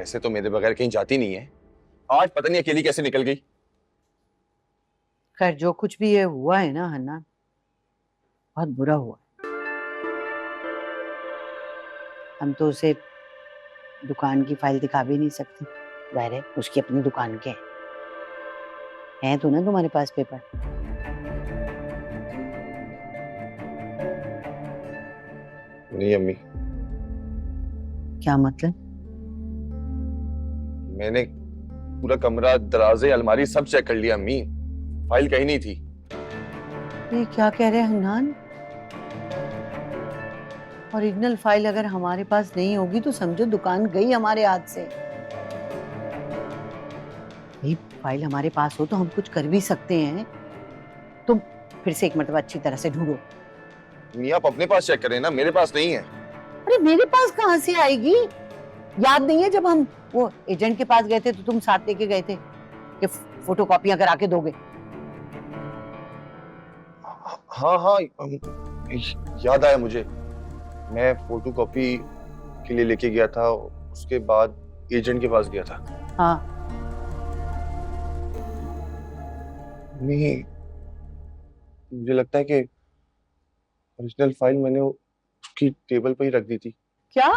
वैसे तो मेरे बगैर कहीं जाती नहीं है, आज पता नहीं अकेली कैसे निकल गई। खैर जो कुछ भी ये हुआ है ना हन्ना, बहुत बुरा हुआ। हम तो उसे दुकान की फाइल दिखा भी नहीं सकते, जाहिर है उसकी अपनी दुकान के हैं तो ना तुम्हारे पास पेपर। नहीं अम्मी, क्या मतलब? मैंने पूरा कमरा, दरवाजे, अलमारी सब चेक कर लिया अम्मी, फाइल कहीं नहीं थी। ये क्या कह रहे हैं हन्नान? ओरिजिनल फाइल अगर हमारे पास नहीं होगी तो समझो दुकान गई हमारे हाथ से। भाई फाइल हमारे पास हो तो हम कुछ कर भी सकते हैं। तुम फिर से एक मरतबा अच्छी तरह से ढूंढो। अम्मी आप अपने पास चेक करें ना, मेरे पास नहीं है। अरे मेरे पास कहाँ से आएगी? याद नहीं है जब हम वो एजेंट के पास गए थे तो तुम साथ लेके गए थे कि फोटो कॉपियां करा के दोगे। हाँ हाँ, याद आया मुझे। मैं फोटो कॉपी के लिए लेके गया था, उसके बाद एजेंट के पास गया था। हाँ नहीं, मुझे लगता है कि ओरिजिनल फाइल मैंने उसकी टेबल पर ही रख दी थी। क्या?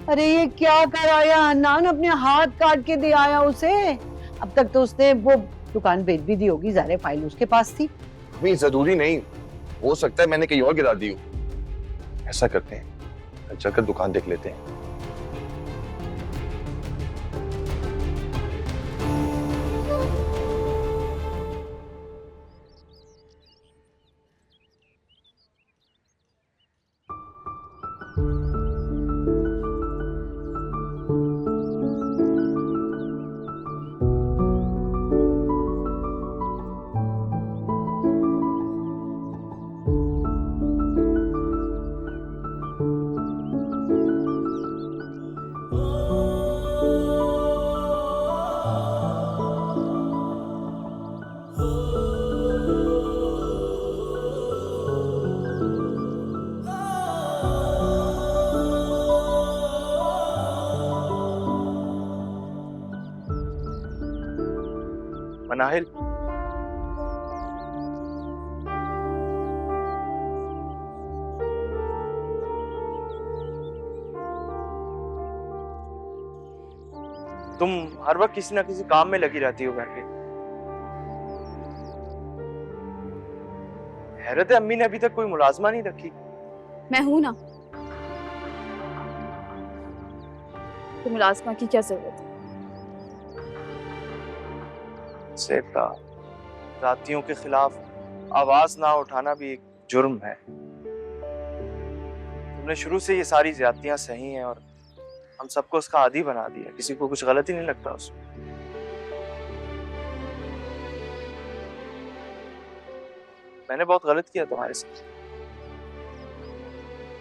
अरे ये क्या कराया हन्नान, अपने हाथ काट के दे आया उसे। अब तक तो उसने वो दुकान बेच भी दी होगी, ज़ाहिर है फाइल उसके पास थी। नहीं जरूरी नहीं, हो सकता है मैंने कहीं और गिरा दी हो। ऐसा करते हैं, कल चलकर दुकान देख लेते हैं। मनाहिल, तुम हर वक्त किसी ना किसी काम में लगी रहती हो घर के। हैरत है, अम्मी ने अभी तक कोई मुलाजमा नहीं रखी। मैं हूं ना, तो मुलाजमा की क्या जरूरत है? सेता, जातियों के खिलाफ आवाज ना उठाना भी एक जुर्म है। तुमने शुरू से ये सारी ज्यादतियां सही हैं और हम सबको उसका आदी बना दिया, किसी को कुछ गलत ही नहीं लगता उसमें। मैंने बहुत गलत किया तुम्हारे साथ,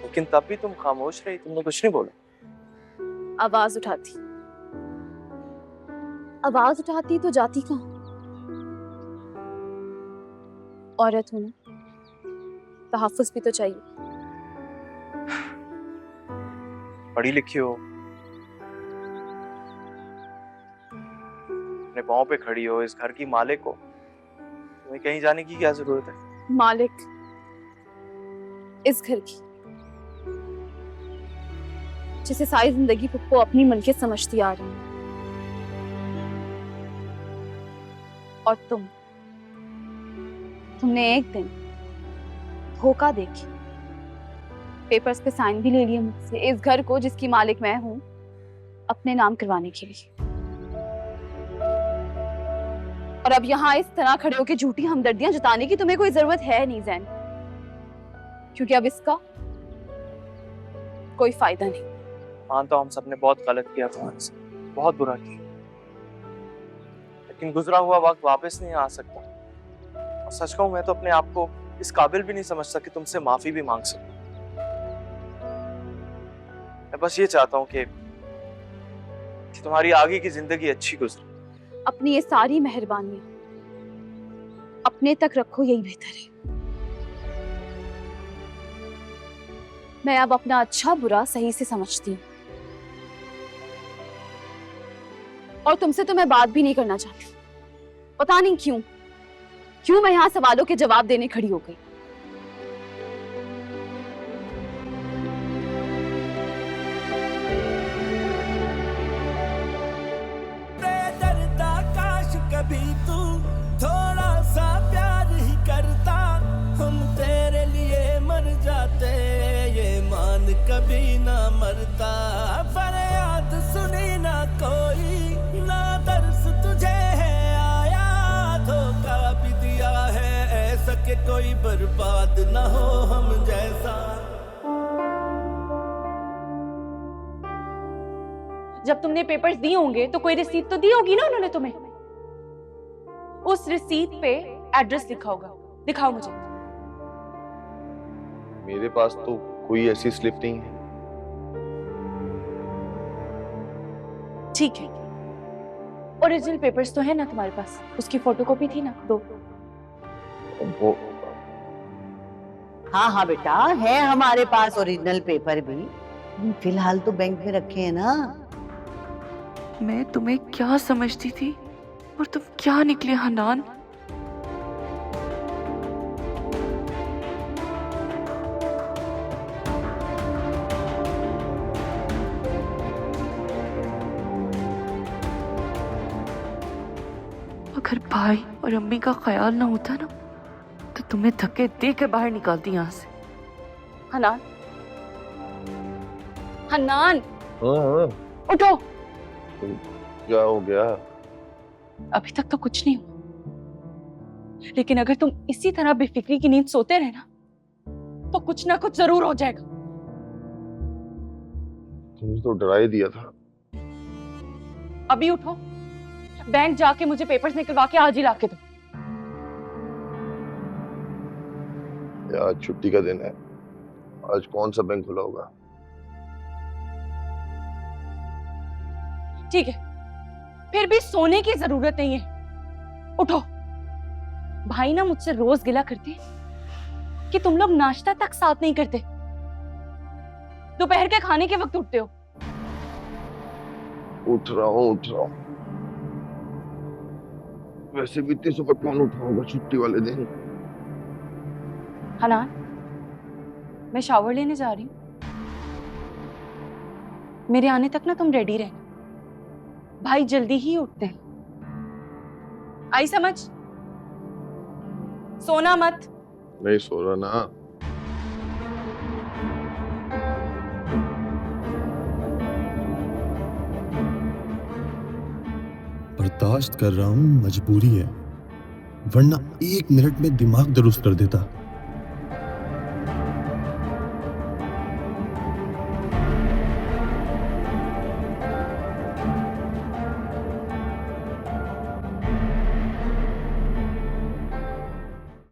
लेकिन तब भी तुम खामोश रही, तुमने कुछ नहीं बोला। आवाज उठाती तो जाती कहाँ? औरत हूं ना, तहफ्फुज़ भी तो चाहिए। पढ़ी लिखी हो, अपने पाँव पे खड़ी हो, इस घर की मालिक हो, तुम्हें कहीं जाने की क्या जरूरत है? मालिक इस घर की, जिसे सारी जिंदगी खुद को अपनी मलकियत समझती आ रही है। और तुमने एक दिन धोखा देके पेपर्स पे साइन भी ले लिए मुझसे, इस घर को जिसकी मालिक मैं हूं अपने नाम करवाने के लिए। और अब यहाँ इस तरह खड़े होकर झूठी हमदर्दियां जताने की तुम्हें कोई जरूरत है नहीं ज़ैन, क्योंकि अब इसका कोई फायदा नहीं। मानता हूं हम सबने बहुत गलत किया तुम्हारे साथ, बहुत बुरा किया, लेकिन गुजरा हुआ वक्त वापस नहीं आ सकता। और सच कहूं, मैं तो अपने आप को इस काबिल भी नहीं समझता कि तुमसे माफी भी मांग सकूं। मैं बस ये चाहता हूं कि तुम्हारी आगे की जिंदगी अच्छी गुजरे। अपनी ये सारी मेहरबानियां अपने तक रखो, यही बेहतर है। मैं अब अपना अच्छा बुरा सही से समझती हूँ। और तुमसे तो मैं बात भी नहीं करना चाहती। पता नहीं क्यों मैं यहाँ सवालों के जवाब देने खड़ी हो गई। बेदर्दा काश कभी तू थोड़ा सा प्यार ही करता, हम तेरे लिए मर जाते, ये मान कभी ना मरता। फरियाद सुनी ना कोई, ना दर्स तुझे है आया, धोखा भी दिया है ऐसा कि कोई बर्बाद ना हो हम जैसा। जब तुमने पेपर्स दिए होंगे तो कोई रिसीट तो दी होगी ना उन्होंने तुम्हें। उस रिसीट पे एड्रेस लिखा होगा, दिखाओ मुझे। मेरे पास तो कोई ऐसी स्लिप नहीं है। ठीक है, ओरिजिनल पेपर्स तो है ना तुम्हारे पास, उसकी फोटोकॉपी थी ना, दो। वो हाँ हाँ बेटा, है हमारे पास ओरिजिनल पेपर भी, फिलहाल तो बैंक में रखे हैं ना। मैं तुम्हें क्या समझती थी और तुम क्या निकले हनान। अगर भाई और अम्मी का ख्याल ना होता ना तो तुम्हें धक्के दे के बाहर निकालती यहाँ से। हनान, हनान, हाँ, उठो। क्या हो गया? अभी तक तो कुछ नहीं हुआ, लेकिन अगर तुम इसी तरह बेफिक्री की नींद सोते रहे ना तो कुछ ना कुछ जरूर हो जाएगा। तुमने तो डरा ही दिया था। अभी उठो, बैंक जाके मुझे पेपर्स निकलवा के आज ही लाके दो। आज छुट्टी का दिन है, आज कौन सा बैंक खुला होगा? ठीक है, फिर भी सोने की जरूरत नहीं है, उठो। भाई ना मुझसे रोज गिला करते हैं कि तुम लोग नाश्ता तक साथ नहीं करते, दोपहर के खाने के वक्त उठते हो। उठ रहा हूँ। वैसे भी इतनी सुबह कौन उठा होगा छुट्टी वाले दिन? हनान, मैं शावर लेने जा रही हूँ, मेरे आने तक ना तुम रेडी रहना। भाई जल्दी ही उठते हैं, आई समझ? सोना मत। नहीं सो रहा ना। बर्दाश्त कर रहा हूं, मजबूरी है, वरना 1 मिनट में दिमाग दुरुस्त कर देता।